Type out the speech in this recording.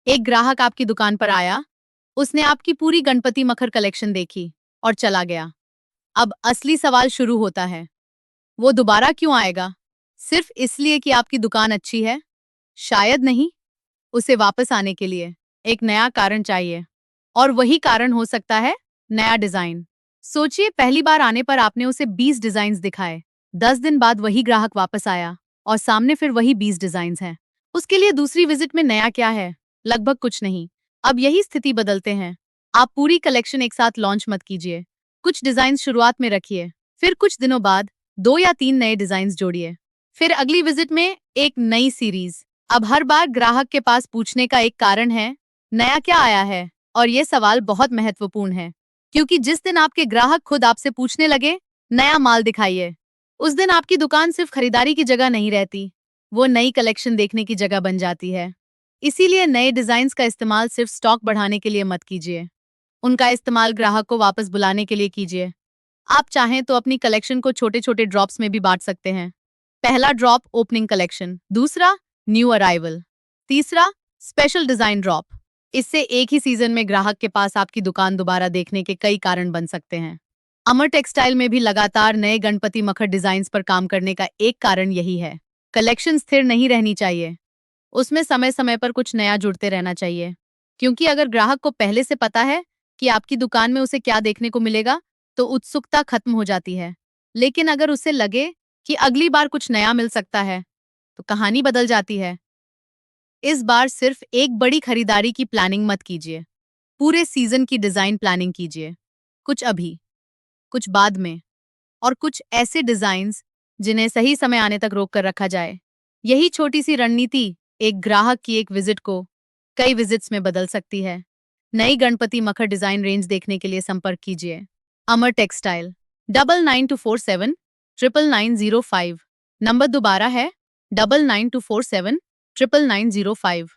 एक ग्राहक आपकी दुकान पर आया, उसने आपकी पूरी गणपति मखर कलेक्शन देखी और चला गया। अब असली सवाल शुरू होता है, वो दोबारा क्यों आएगा? सिर्फ इसलिए कि आपकी दुकान अच्छी है? शायद नहीं। उसे वापस आने के लिए एक नया कारण चाहिए, और वही कारण हो सकता है नया डिजाइन। सोचिए, पहली बार आने पर आपने उसे 20 डिजाइन्स दिखाए। 10 दिन बाद वही ग्राहक वापस आया और सामने फिर वही 20 डिजाइन्स हैं। उसके लिए दूसरी विजिट में नया क्या है? लगभग कुछ नहीं। अब यही स्थिति बदलते हैं। आप पूरी कलेक्शन एक साथ लॉन्च मत कीजिए। कुछ डिजाइन शुरुआत में रखिए, फिर कुछ दिनों बाद 2 या 3 नए डिजाइन जोड़िए। फिर अगली विजिट में एक नई सीरीज। अब हर बार ग्राहक के पास पूछने का एक कारण है, नया क्या आया है? और ये सवाल बहुत महत्वपूर्ण है, क्योंकि जिस दिन आपके ग्राहक खुद आपसे पूछने लगे, नया माल दिखाइए, उस दिन आपकी दुकान सिर्फ खरीदारी की जगह नहीं रहती, वो नई कलेक्शन देखने की जगह बन जाती है। इसीलिए नए डिजाइन्स का इस्तेमाल सिर्फ स्टॉक बढ़ाने के लिए मत कीजिए, उनका इस्तेमाल ग्राहक को वापस बुलाने के लिए कीजिए। आप चाहें तो अपनी कलेक्शन को छोटे छोटे ड्रॉप्स में भी बांट सकते हैं। पहला ड्रॉप ओपनिंग कलेक्शन, दूसरा न्यू अराइवल, तीसरा स्पेशल डिजाइन ड्रॉप। इससे एक ही सीजन में ग्राहक के पास आपकी दुकान दोबारा देखने के कई कारण बन सकते हैं। अमर टेक्सटाइल में भी लगातार नए गणपति मखर डिजाइन्स पर काम करने का एक कारण यही है। कलेक्शन स्थिर नहीं रहनी चाहिए, उसमें समय समय पर कुछ नया जुड़ते रहना चाहिए। क्योंकि अगर ग्राहक को पहले से पता है कि आपकी दुकान में उसे क्या देखने को मिलेगा, तो उत्सुकता खत्म हो जाती है। लेकिन अगर उसे लगे कि अगली बार कुछ नया मिल सकता है, तो कहानी बदल जाती है। इस बार सिर्फ एक बड़ी खरीदारी की प्लानिंग मत कीजिए, पूरे सीजन की डिजाइन प्लानिंग कीजिए। कुछ अभी, कुछ बाद में, और कुछ ऐसे डिजाइन्स जिन्हें सही समय आने तक रोक कर रखा जाए। यही छोटी सी रणनीति एक ग्राहक की एक विजिट को कई विजिट्स में बदल सकती है। नई गणपति मखर डिजाइन रेंज देखने के लिए संपर्क कीजिए अमर टेक्सटाइल 9924799905। नंबर दोबारा है 9924799905।